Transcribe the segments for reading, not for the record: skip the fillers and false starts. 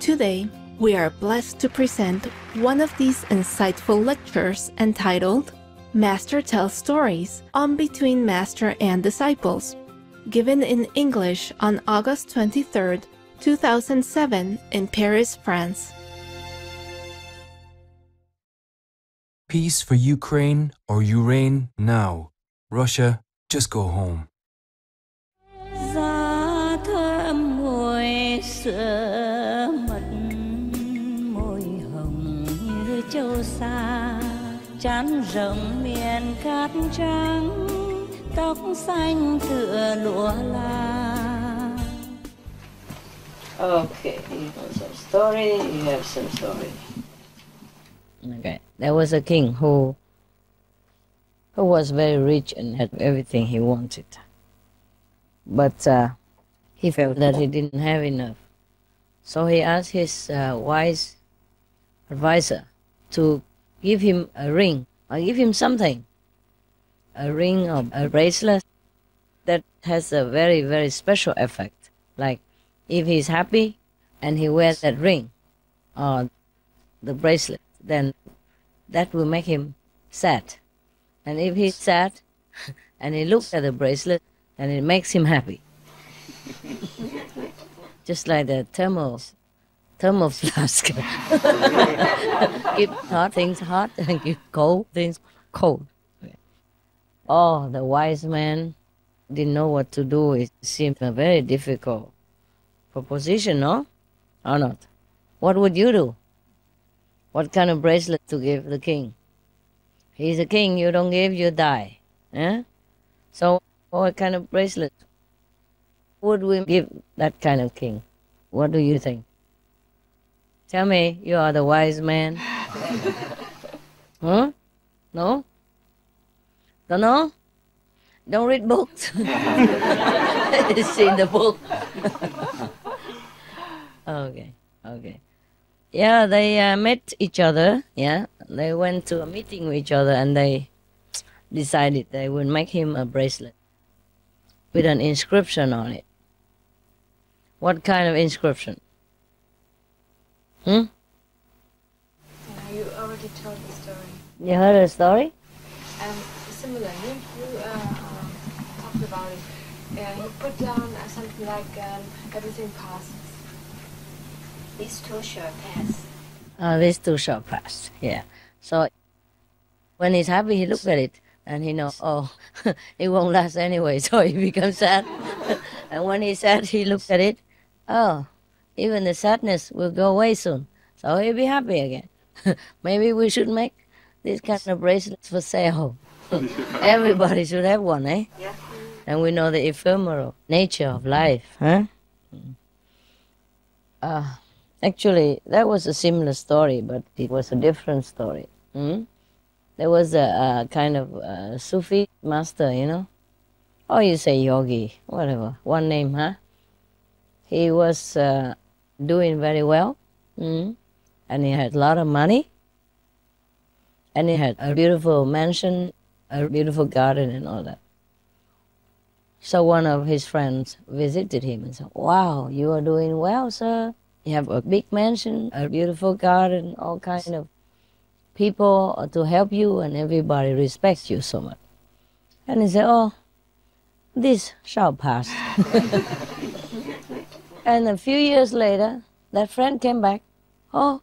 Today, we are blessed to present one of these insightful lectures entitled Master Tells Stories on Between Master and Disciples, given in English on August 23, 2007 in Paris, France. Peace for Ukraine or Ukraine now. Russia, just go home. Giá thơm môi sữa mật, môi hồng như châu sa, trán rộng miền cát trắng, tóc xanh tựa lụa la. Okay, you have some story, you have some story. Okay, there was a king who was very rich and had everything he wanted. But he felt that he didn't have enough. So he asked his wise advisor to give him a ring, or give him something. A ring or a bracelet that has a very, very special effect. Like if he's happy and he wears that ring or the bracelet, then that will make him sad. And if he's sad and he looks at the bracelet, and it makes him happy. Just like the thermal flask. Keep hot things hot and keep cold things cold. Oh, the wise man didn't know what to do. It seemed a very difficult proposition, no? Or not? What would you do? What kind of bracelet to give the king? He's a king, you don't give, you die. Eh? So what kind of bracelet would we give that kind of king? What do you think? Tell me, you are the wise man. Huh? No? Don't know? Don't read books? It's in the book. Okay. Yeah, they met each other, yeah. They went to a meeting with each other and they decided they would make him a bracelet with an inscription on it. What kind of inscription? You already told the story. You heard the story? Similar, you talked about it. You put down something like everything passes. These two shall pass. These two shall pass, yeah. So when he's happy, he looks at it and he knows, oh, it won't last anyway, so he becomes sad. And when he's sad, he looks at it, oh, even the sadness will go away soon, so he'll be happy again. Maybe we should make this kind of bracelets for sale. Everybody should have one, eh? Yeah. And we know the ephemeral nature of life, huh? Actually, that was a similar story, but it was a different story. There was a kind of Sufi master, you know? Or you say yogi, whatever, one name, huh? He was doing very well, and he had a lot of money, and he had a beautiful mansion, a beautiful garden and all that. So one of his friends visited him and said, wow, you are doing well, sir. You have a big mansion, a beautiful garden, all kind of people to help you, and everybody respects you so much. And he said, oh, this shall pass. And a few years later, that friend came back. Oh,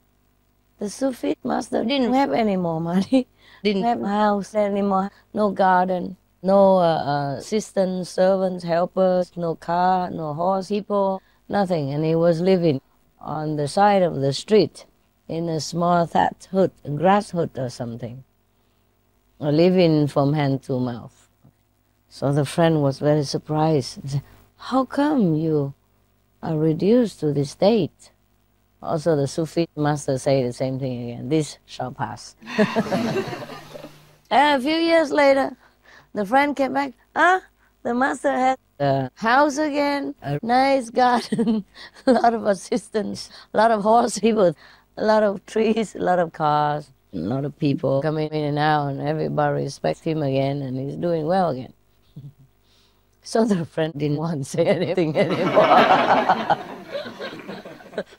the Sufi master didn't have any more money, didn't have a house anymore, no garden, no assistants, servants, helpers, no car, no horse, people, nothing. And he was living on the side of the street in a small thatch hut, a grass hut or something, or living from hand to mouth. So the friend was very surprised. He said, how come you are reduced to this state? Also the Sufi master said the same thing again, this shall pass. And a few years later, the friend came back, the master had a house again, a nice garden, a lot of assistants, a lot of horse people, a lot of trees, a lot of cars, a lot of people coming in and out, and everybody respects him again, and he's doing well again. So the friend didn't want to say anything anymore.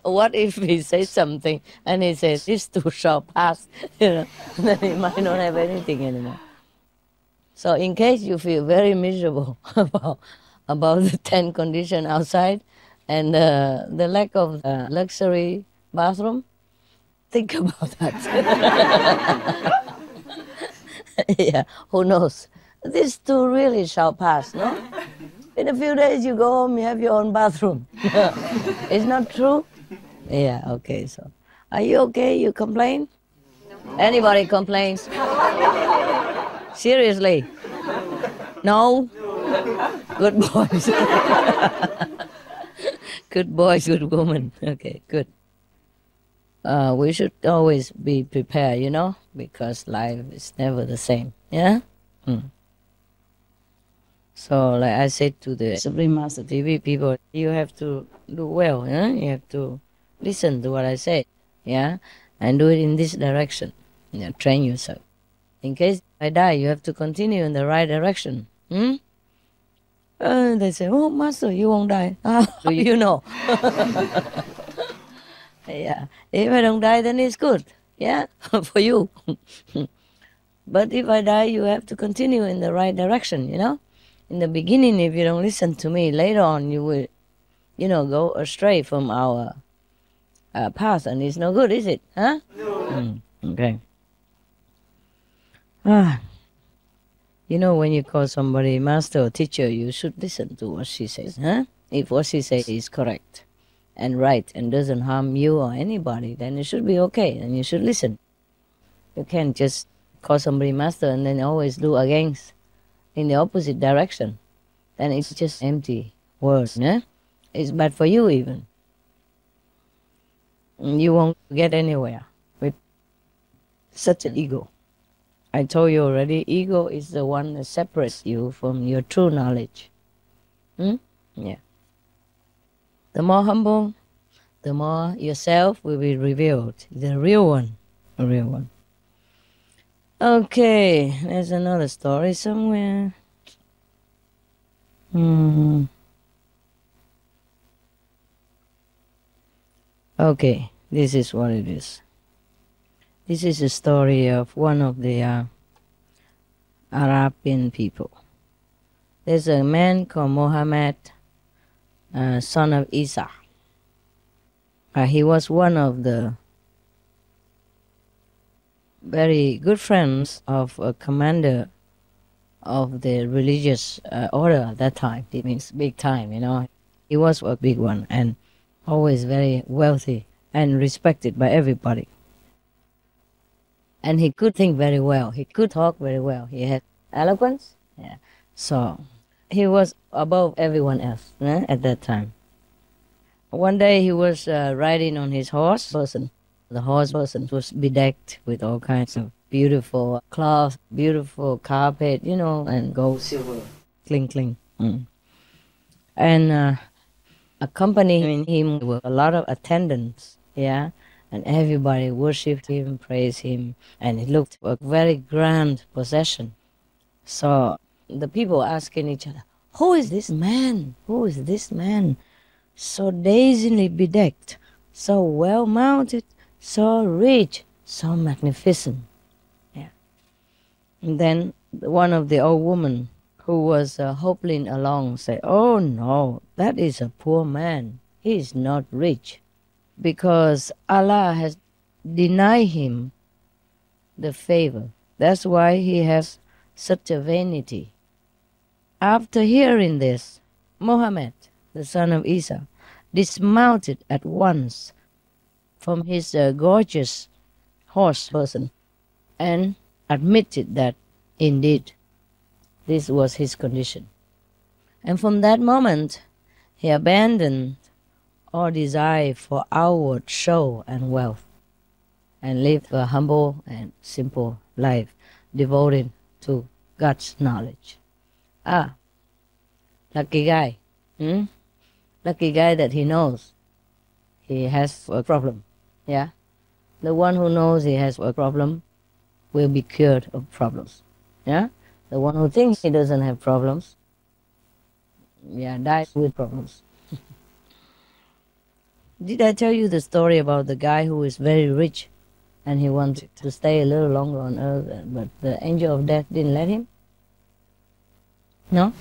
What if he says something and he says, this too shall pass, then he might not have anything anymore. So in case you feel very miserable about the 10 condition outside and the lack of luxury bathroom, think about that. Yeah, who knows? This too really shall pass, no? In a few days you go home, you have your own bathroom. It's not true? Yeah, okay, so. Are you okay? You complain? No. Anybody complains? Seriously? No? Good boys. Good boys, good woman. Okay, good. We should always be prepared, you know, because life is never the same, yeah? So, like I said to the SupremeMasterTV people, you have to do well, yeah? You have to listen to what I say, yeah? And do it in this direction, yeah? Train yourself. In case I die, you have to continue in the right direction, they say, oh, Master, you won't die. Do you know? Yeah, if I don't die, then it's good, yeah, for you. But if I die, you have to continue in the right direction, you know. In the beginning, if you don't listen to me, later on you will, you know, go astray from our path, and it's no good, is it? Huh? No. Okay. You know, when you call somebody master or teacher, you should listen to what she says, huh? If what she says is correct and right and doesn't harm you or anybody, then it should be okay, and you should listen. You can't just call somebody master and then always do against in the opposite direction. Then it's just empty words, yeah? It's bad for you even. You won't get anywhere with such an ego. I told you already, ego is the one that separates you from your true knowledge. Yeah. The more humble, the more yourself will be revealed. The real one. The real one. Okay, there's another story somewhere. Okay, this is what it is. This is a story of one of the Arabian people. There's a man called Muhammad, son of Isa. He was one of the very good friends of a commander of the religious order at that time. It means big time, you know. He was a big one and always very wealthy and respected by everybody. And he could think very well. He could talk very well. He had eloquence. Yeah. So he was above everyone else at that time. One day he was riding on his horse person. The horse person was bedecked with all kinds of beautiful cloth, beautiful carpet, you know, and gold, silver, cling, cling. And accompanying him were a lot of attendants, yeah, and everybody worshipped him, praised him, and it looked a very grand procession. So the people asking each other, who is this man? Who is this man? So dazingly bedecked, so well mounted, so rich, so magnificent. Yeah. And then one of the old women who was hobbling along said, oh no, that is a poor man. He is not rich because Allah has denied him the favor. That's why he has such a vanity. After hearing this, Muhammad, the son of Isa, dismounted at once from his gorgeous horse person and admitted that indeed this was his condition. And from that moment, he abandoned all desire for outward show and wealth and lived a humble and simple life devoted to God's knowledge. Lucky guy. Lucky guy that he knows he has a problem. Yeah? The one who knows he has a problem will be cured of problems. Yeah? The one who thinks he doesn't have problems, yeah, dies with problems. Did I tell you the story about the guy who is very rich and he wanted to stay a little longer on earth, but the angel of death didn't let him? No?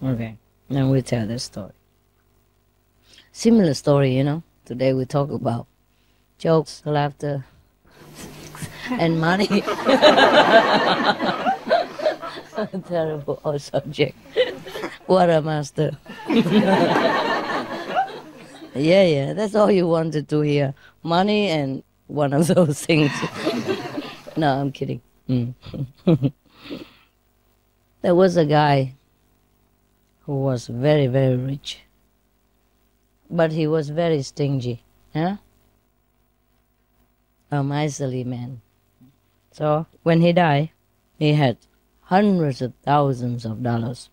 Okay, then we'll tell that story. Similar story, you know. Today we talk about jokes, laughter, and money. Terrible old subject. What a master. Yeah, that's all you wanted to hear. Money and one of those things. No, I'm kidding. There was a guy who was very, very rich. But he was very stingy. Yeah? A miserly man. So when he died, he had hundreds of thousands of dollars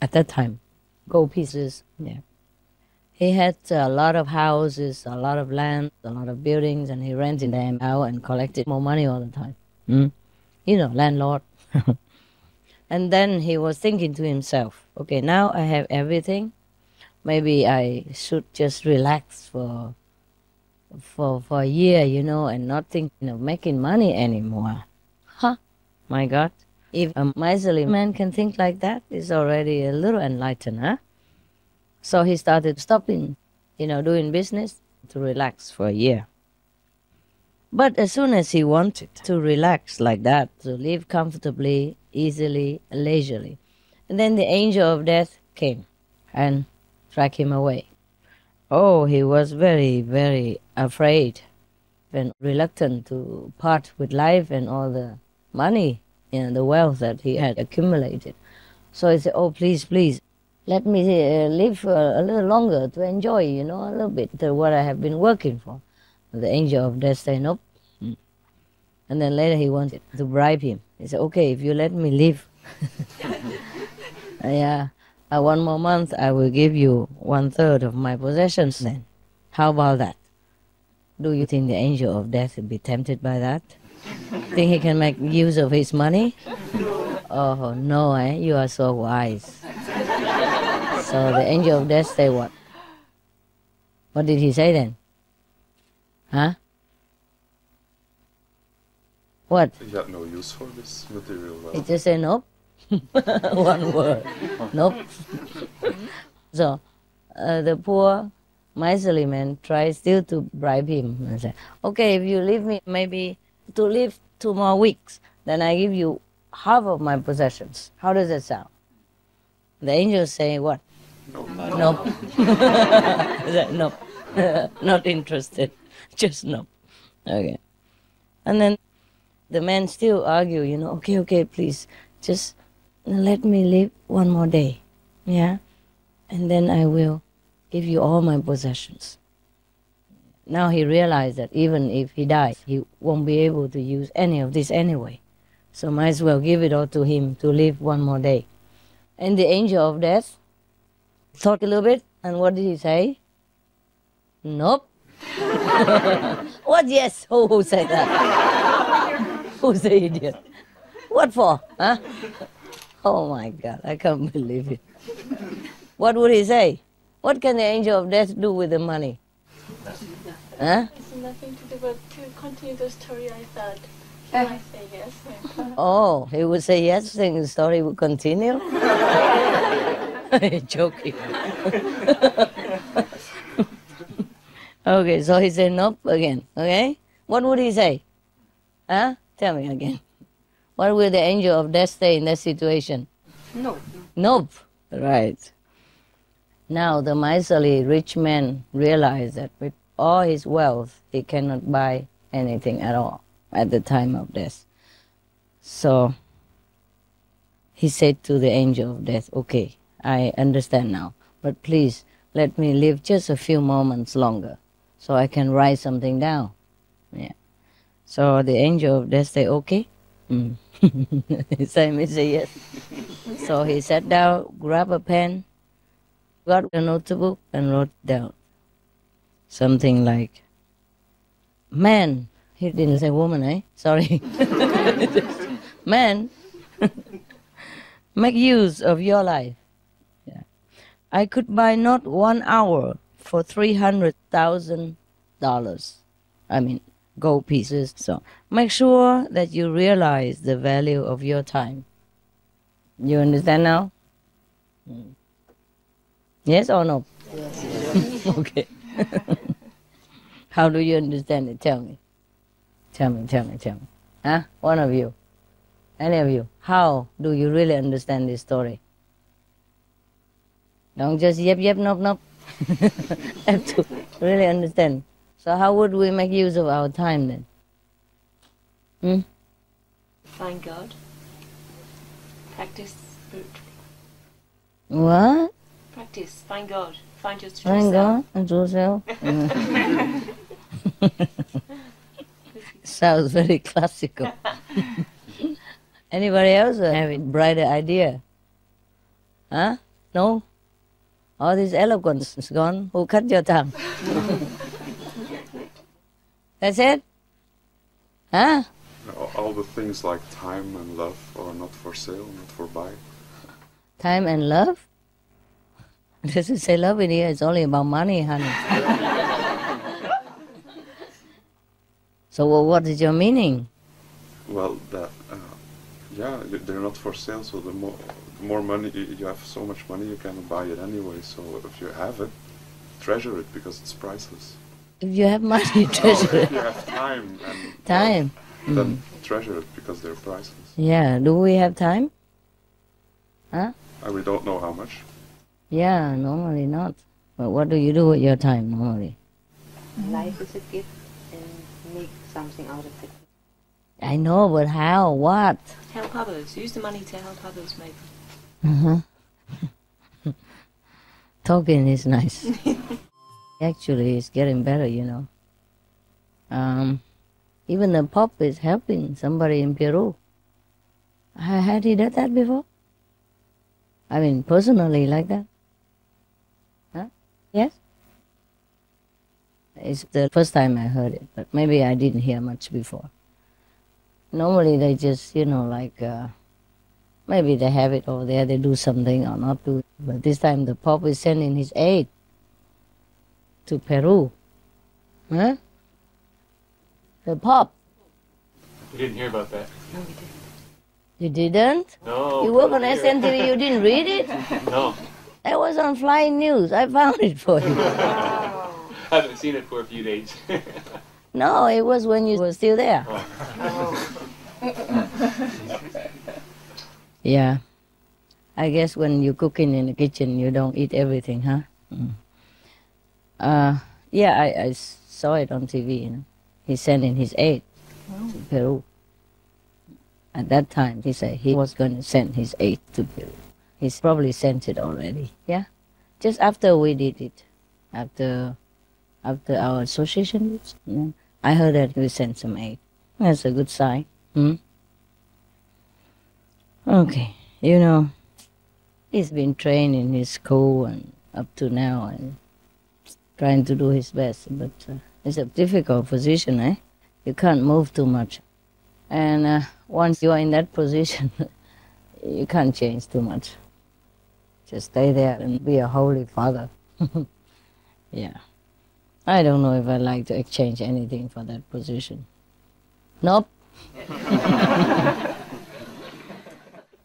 at that time. Gold pieces, yeah. He had a lot of houses, a lot of land, a lot of buildings, and he rented them out and collected more money all the time. You know, landlord. And then he was thinking to himself, okay, now I have everything. Maybe I should just relax for a year, you know, and not thinking of making money anymore. My God. If a miserly man can think like that, he's already a little enlightened, huh? So he started stopping, you know, doing business to relax for a year. But as soon as he wanted to relax like that, to live comfortably, easily, leisurely, and then the angel of death came and dragged him away. Oh, he was very, very afraid and reluctant to part with life and all the money and the wealth that he had accumulated. So he said, oh, please, let me live for a little longer to enjoy, you know, a little bit what I have been working for. The angel of death said, nope. And then later he wanted to bribe him. He said, okay, if you let me live, yeah, 1 more month, I will give you 1/3 of my possessions then. How about that? Do you think the angel of death would be tempted by that? Think he can make use of his money? Oh, no, you are so wise. So the angel of death say what? What did he say then? Huh? What? He had no use for this material wealth. He just said nope. One word. Nope. So the poor miserly man tries still to bribe him and say, okay, if you leave me maybe to live 2 more weeks, then I give you half of my possessions. How does that sound? The angels say what? Nope. Nope. Not interested. Just nope. Okay. And then the man still argue, you know, okay, please, just let me live 1 more day. Yeah? And then I will give you all my possessions. Now he realized that even if he dies, he won't be able to use any of this anyway. So might as well give it all to him to live 1 more day. And the angel of death thought a little bit, and what did he say? Nope. What yes? Who said that? Who's the idiot? What for? Huh? Oh my God, I can't believe it. What would he say? What can the angel of death do with the money? Huh? It's nothing to do, but to continue the story, I thought he might say yes. Oh, he would say yes, then the story would continue? Joking. Okay, so he said nope again, okay? What would he say? Huh? Tell me again. What will the angel of death say in that situation? No. Nope. Right. Now the miserly rich man realized that with all his wealth, he cannot buy anything at all at the time of death. So he said to the angel of death, okay, I understand now, but please let me live just a few moments longer so I can write something down. Yeah. So the angel of death said, okay. Simon said yes. So he sat down, grabbed a pen, got a notebook and wrote down something like, man, he didn't say woman, eh? Sorry. Man, make use of your life. Yeah. I could buy not 1 hour for $300,000. I mean, gold pieces. So make sure that you realize the value of your time. You understand now? Yes or no? Yes. Okay. How do you understand it? Tell me. Tell me. Huh? One of you. Any of you. How do you really understand this story? Don't just yep, nope. Have to really understand. So how would we make use of our time then? Find God. Practice spiritually. What? Practice. Find God. Find your true Find self. God and yourself? Sounds very classical. Anybody else have a brighter idea? Huh? No? All this eloquence is gone. Who cut your tongue? That's it? Huh? All the things like time and love are not for sale, not for buy. Time and love? Does it say love in here? It's only about money, honey. So what is your meaning? Well, that yeah, they're not for sale. So the more money you have, so much money you can buy it anyway. So if you have it, treasure it because it's priceless. If you have money, treasure If it. you have time and Time. then treasure it because they're priceless. Yeah. Do we have time? Huh? And we don't know how much. Yeah, normally not. But what do you do with your time normally? Life is a gift and make something out of it. I know, but how? What? Help others. Use the money to help others, maybe. Talking is nice. Actually, it's getting better, you know. Even the Pope is helping somebody in Peru. Had he done that before? I mean, personally like that? Huh? Yes? It's the first time I heard it, but maybe I didn't hear much before. Normally they just, you know, like, maybe they have it over there, they do something or not do it. But this time the Pope is sending his aid to Peru. Huh? The Pope. We didn't hear about that. No, we didn't. You didn't? No. You work on SNTV, you didn't read it? No. That was on Flying News. I found it for you. I haven't seen it for a few days. No, it was when you were still there. Yeah. I guess when you're cooking in the kitchen, you don't eat everything, huh? Yeah, I saw it on TV, you know. He's sending his aid to Peru. At that time, he said he was going to send his aid to Peru. He's probably sent it already, yeah? Just after we did it, after our association did, yeah. I heard that we sent some aid. That's a good sign. Okay, you know, he's been trained in his school and up to now and trying to do his best, but it's a difficult position, eh? You can't move too much. And once you are in that position, you can't change too much. Just stay there and be a holy father. Yeah. I don't know if I'd like to exchange anything for that position. Nope.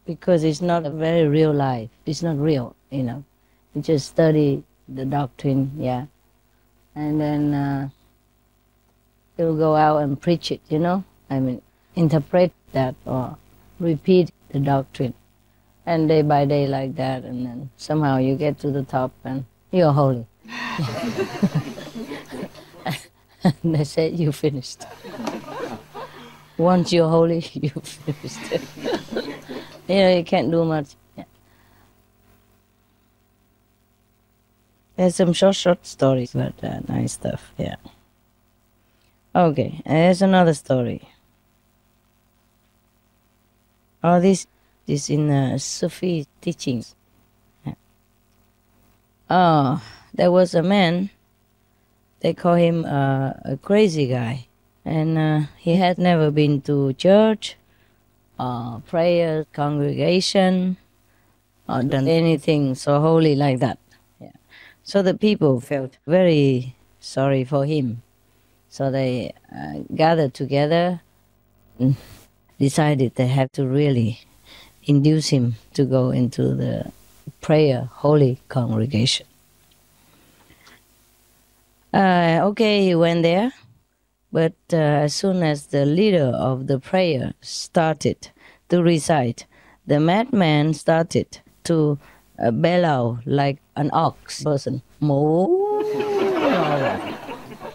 Because it's not a very real life. It's not real, you know. You just study the doctrine, yeah. And then you'll go out and preach it, you know. I mean, interpret that or repeat the doctrine. And day by day like that, and then somehow you get to the top and you're holy. And they say, you finished. Once you're holy, you finished. You know, you can't do much. Yeah. There's some short stories, but nice stuff, yeah. Okay, there's another story. Oh, this is in Sufi teachings. Yeah. Oh, there was a man, they call him a crazy guy. And he had never been to church, prayer, congregation, or done anything so holy like that. Yeah. So the people felt very sorry for him. So they gathered together and decided they have to really induce him to go into the prayer holy congregation. Okay, he went there, but as soon as the leader of the prayer started to recite, the madman started to bellow like an ox person, moo,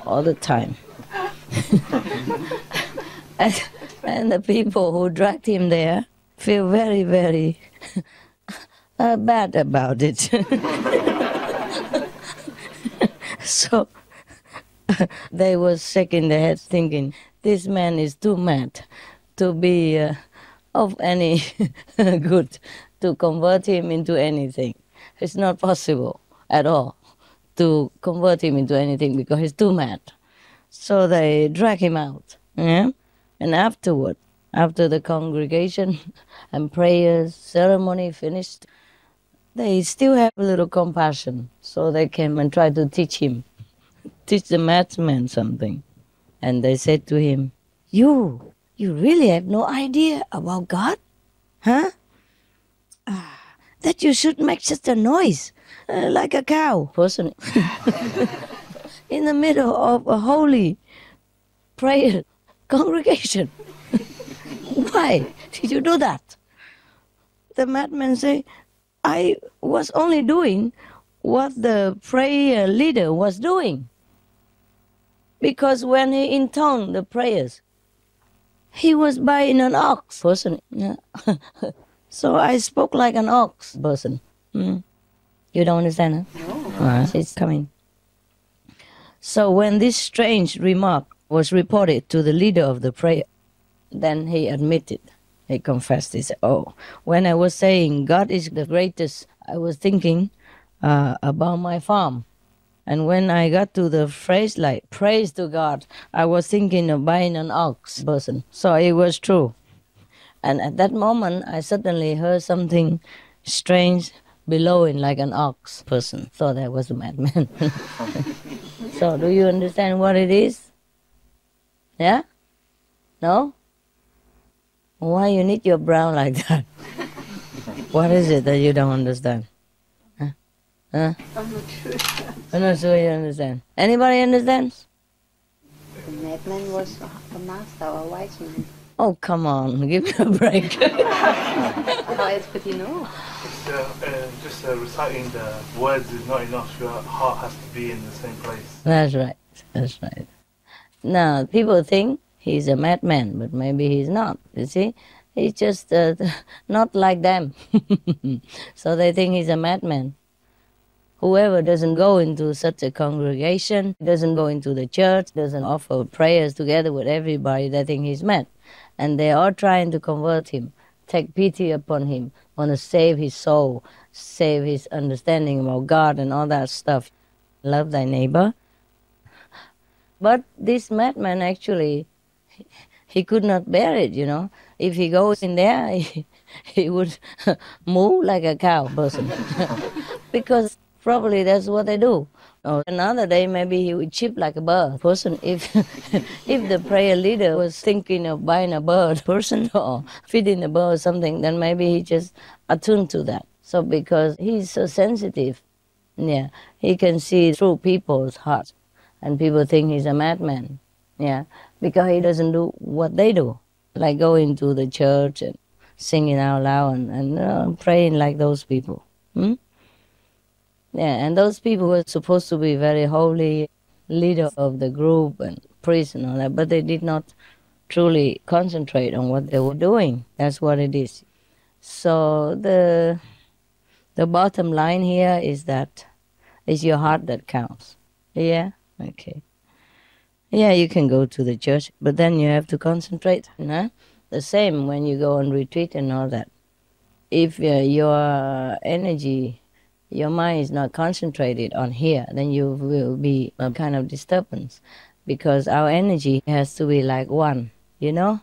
all the time. and the people who dragged him there feel very, very bad about it. So they were shaking their heads thinking, this man is too mad to be of any good, to convert him into anything. It's not possible at all to convert him into anything because he's too mad. So they drag him out. Yeah? And afterward, after the congregation and prayers, ceremony finished, they still have a little compassion. So they came and tried to teach him, teach the madman something. And they said to him, you really have no idea about God? Huh? That you should make such a noise, like a cow person, in the middle of a holy prayer congregation. Why did you do that? The madman say, I was only doing what the prayer leader was doing. Because when he intoned the prayers, he was buying an ox person. Yeah. So I spoke like an ox person. You don't understand, huh? No. It's coming. So when this strange remark was reported to the leader of the prayer, then he admitted, he confessed, he said, oh, when I was saying God is the greatest, I was thinking about my farm. And when I got to the phrase like, praise to God, I was thinking of buying an ox person. So it was true. And at that moment, I suddenly heard something strange bellowing like an ox person. Thought I was a madman. So do you understand what it is? Yeah? No? Why you knit your brow like that? What is it that you don't understand? Huh? I'm not sure. I'm not sure you understand. Anybody understands? The madman was a master or a wise man. Oh, come on, give me a break. How else could you know? Just reciting the words is not enough. Your heart has to be in the same place. That's right, that's right. Now, people think he's a madman, but maybe he's not, you see? He's just not like them. So they think he's a madman. Whoever doesn't go into such a congregation, doesn't go into the church, doesn't offer prayers together with everybody, they think he's mad. And they are trying to convert him, take pity upon him, want to save his soul, save his understanding about God and all that stuff. Love thy neighbor. But this madman actually, he could not bear it, you know. If he goes in there, he would moo like a cow person. Because probably that's what they do. Or another day, maybe he would chip like a bird person. If the prayer leader was thinking of buying a bird person or feeding a bird or something, then maybe he just attuned to that. So because he's so sensitive, yeah, he can see through people's hearts. And people think he's a madman, yeah, because he doesn't do what they do, like going to the church and singing out loud and praying like those people. Yeah, and those people were supposed to be very holy, leader of the group and priest and all that, but they did not truly concentrate on what they were doing. That's what it is. So the bottom line here is that it's your heart that counts. Yeah? Okay. Yeah, you can go to the church, but then you have to concentrate. Huh? The same when you go on retreat and all that. If your energy, your mind is not concentrated on here, then you will be a kind of disturbance, because our energy has to be like one, you know?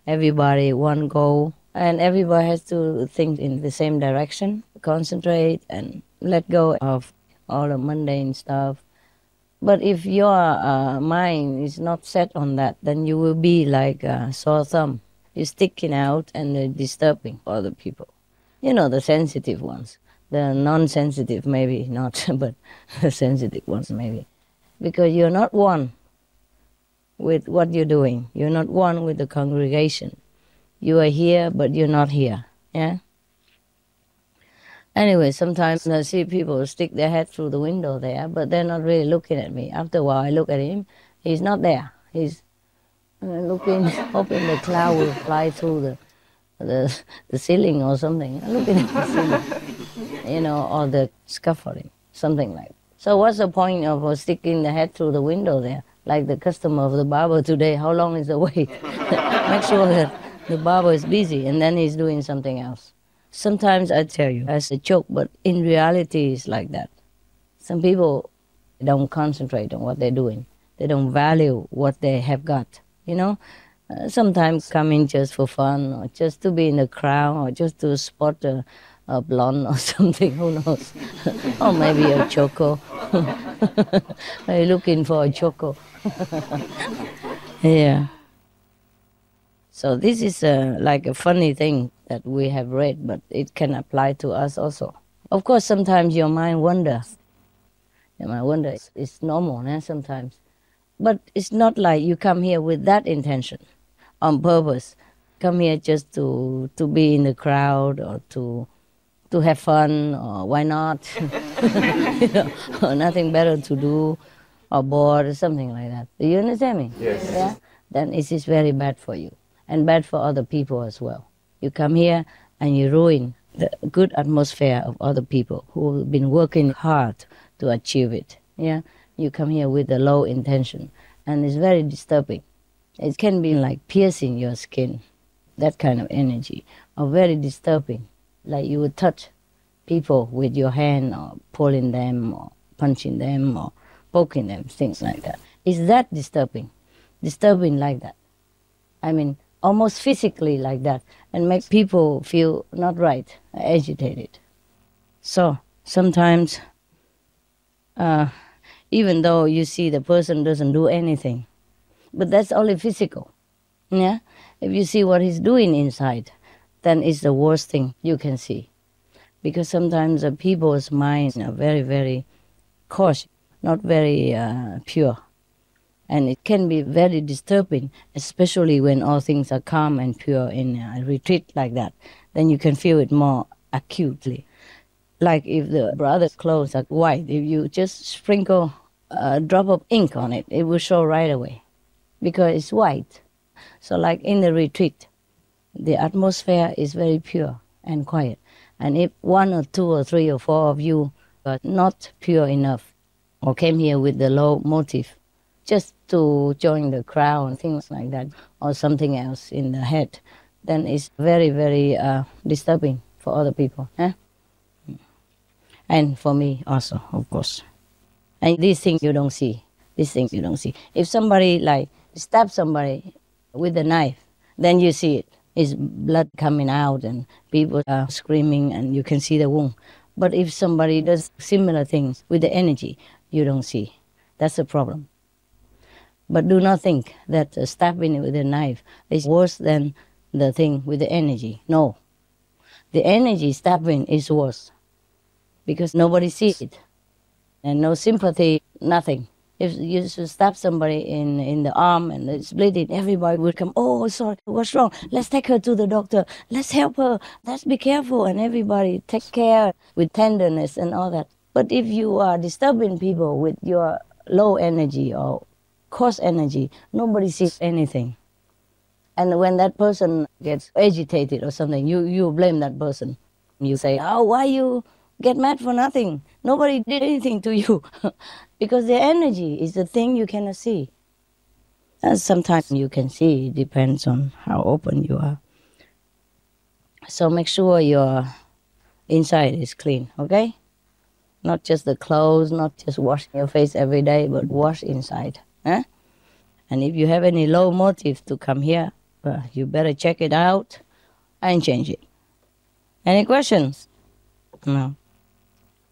Everybody, one goal, and everybody has to think in the same direction, concentrate and let go of all the mundane stuff. But if your mind is not set on that, then you will be like a sore thumb. You're sticking out and disturbing other people. You know, the sensitive ones. The non-sensitive maybe not, but the sensitive ones maybe. Because you're not one with what you're doing. You're not one with the congregation. You are here, but you're not here. Yeah? Anyway, sometimes I see people stick their head through the window there, but they're not really looking at me. After a while, I look at him. He's not there. He's looking, hoping the cloud will fly through the ceiling or something. Looking at the ceiling, you know, or the scaffolding, something like that. So what's the point of sticking the head through the window there? Like the customer of the barber today, how long is the wait? Make sure that the barber is busy and then he's doing something else. Sometimes I tell you as a joke, but in reality it's like that. Some people don't concentrate on what they're doing. They don't value what they have got, you know. Sometimes come in just for fun or just to be in the crowd or just to spot a blonde or something, who knows. Or maybe a choco. Are you looking for a choco? Yeah. So this is like a funny thing that we have read, but it can apply to us also. Of course, sometimes your mind wanders. Your mind wanders. It's normal, sometimes. But it's not like you come here with that intention, on purpose. Come here just to be in the crowd or to have fun, or why not? You know, or nothing better to do, or bored, or something like that. Do you understand me? Yes. Yeah? Then it is very bad for you, and bad for other people as well. You come here and you ruin the good atmosphere of other people who have been working hard to achieve it. Yeah? You come here with a low intention, and it's very disturbing. It can be like piercing your skin, that kind of energy, or very disturbing. Like you would touch people with your hand, or pulling them, or punching them, or poking them, things like that. Is that disturbing? Disturbing like that. I mean, almost physically like that, and make people feel not right, agitated. So sometimes, even though you see the person doesn't do anything, but that's only physical. Yeah? If you see what he's doing inside, then it's the worst thing you can see. Because sometimes people's minds are very, very coarse, not very pure. And it can be very disturbing, especially when all things are calm and pure in a retreat like that. Then you can feel it more acutely. Like if the brother's clothes are white, if you just sprinkle a drop of ink on it, it will show right away because it's white. So like in the retreat, the atmosphere is very pure and quiet. And if 1 or 2 or 3 or 4 of you are not pure enough or came here with the low motive, just to join the crowd and things like that, or something else in the head, then it's very, very disturbing for other people. And for me also, of course. And these things you don't see. These things you don't see. If somebody like stabs somebody with a knife, then you see it. It's blood coming out and people are screaming and you can see the wound. But if somebody does similar things with the energy, you don't see. That's the problem. But do not think that stabbing with a knife is worse than the thing with the energy. No. The energy stabbing is worse because nobody sees it. And no sympathy, nothing. If you should stab somebody in the arm and it's bleeding, everybody would come, oh, sorry, what's wrong? Let's take her to the doctor. Let's help her. Let's be careful. And everybody take care with tenderness and all that. But if you are disturbing people with your low energy or coarse energy, nobody sees anything. And when that person gets agitated or something, you blame that person. You say, oh, why you get mad for nothing? Nobody did anything to you. Because the energy is the thing you cannot see. And sometimes you can see, it depends on how open you are. So make sure your inside is clean, okay? Not just the clothes, not just washing your face every day, but wash inside. And if you have any low motive to come here, you better check it out and change it. Any questions? No.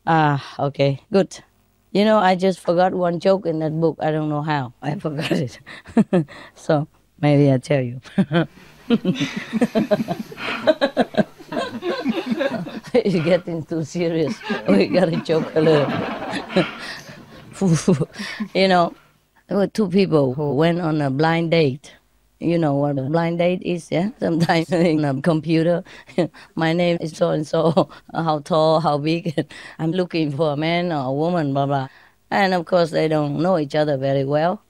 Ah, okay, good. You know, I just forgot one joke in that book. I don't know how. I forgot it. So maybe I'll tell you. It's getting too serious. We gotta joke a little. You know, there were two people who went on a blind date. You know what a blind date is, yeah? Sometimes in a computer, my name is so-and-so, how tall, how big, I'm looking for a man or a woman, blah, blah. And of course, they don't know each other very well.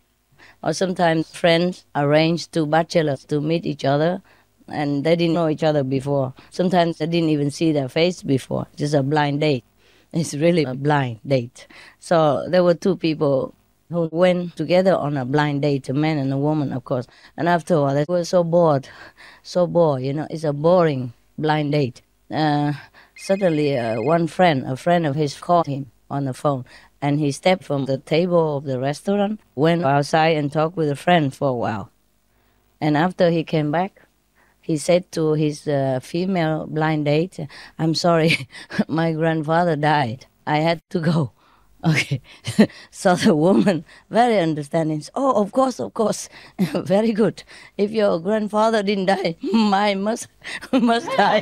Or sometimes friends arrange two bachelors to meet each other, and they didn't know each other before. Sometimes they didn't even see their face before, just a blind date. It's really a blind date. So there were two people who went together on a blind date, a man and a woman, of course. And after a while, they were so bored, you know, it's a boring blind date. Suddenly, one friend, a friend of his, called him on the phone, and he stepped from the table of the restaurant, went outside and talked with a friend for a while. And after he came back, he said to his female blind date, "I'm sorry, my grandfather died. I had to go." Okay, so the woman, very understanding, "Oh, of course, very good. If your grandfather didn't die, mine must die."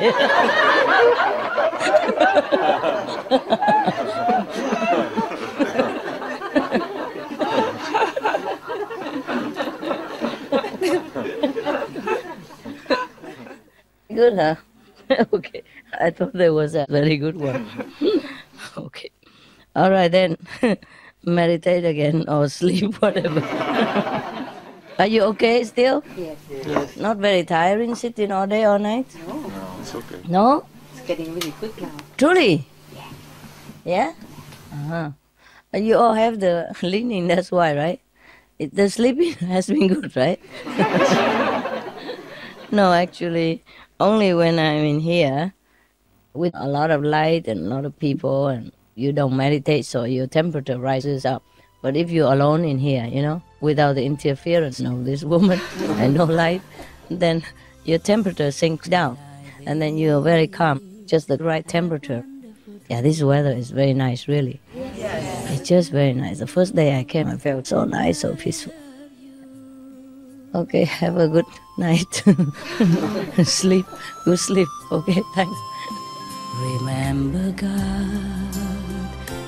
Good, huh? Okay, I thought there was a very good one. Okay. All right, then, meditate again or sleep, whatever. Are you okay still? Yes. Not very tiring sitting all day, all night? No, It's okay. No? it's getting really quick now. Truly? Yeah. Yeah? Uh-huh. You all have the leaning, that's why, right? The sleeping has been good, right? No, actually, only when I'm in here with a lot of light and a lot of people and you don't meditate, so your temperature rises up. But if you're alone in here, you know, without the interference of this woman and no light, then your temperature sinks down. And then you're very calm, just the right temperature. Yeah, this weather is very nice, really. It's just very nice. The first day I came, I felt so nice, so peaceful. Okay, have a good night. Sleep, good sleep. Okay, thanks. Remember God,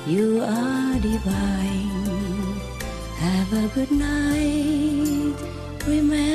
you are divine. Have a good night. Remember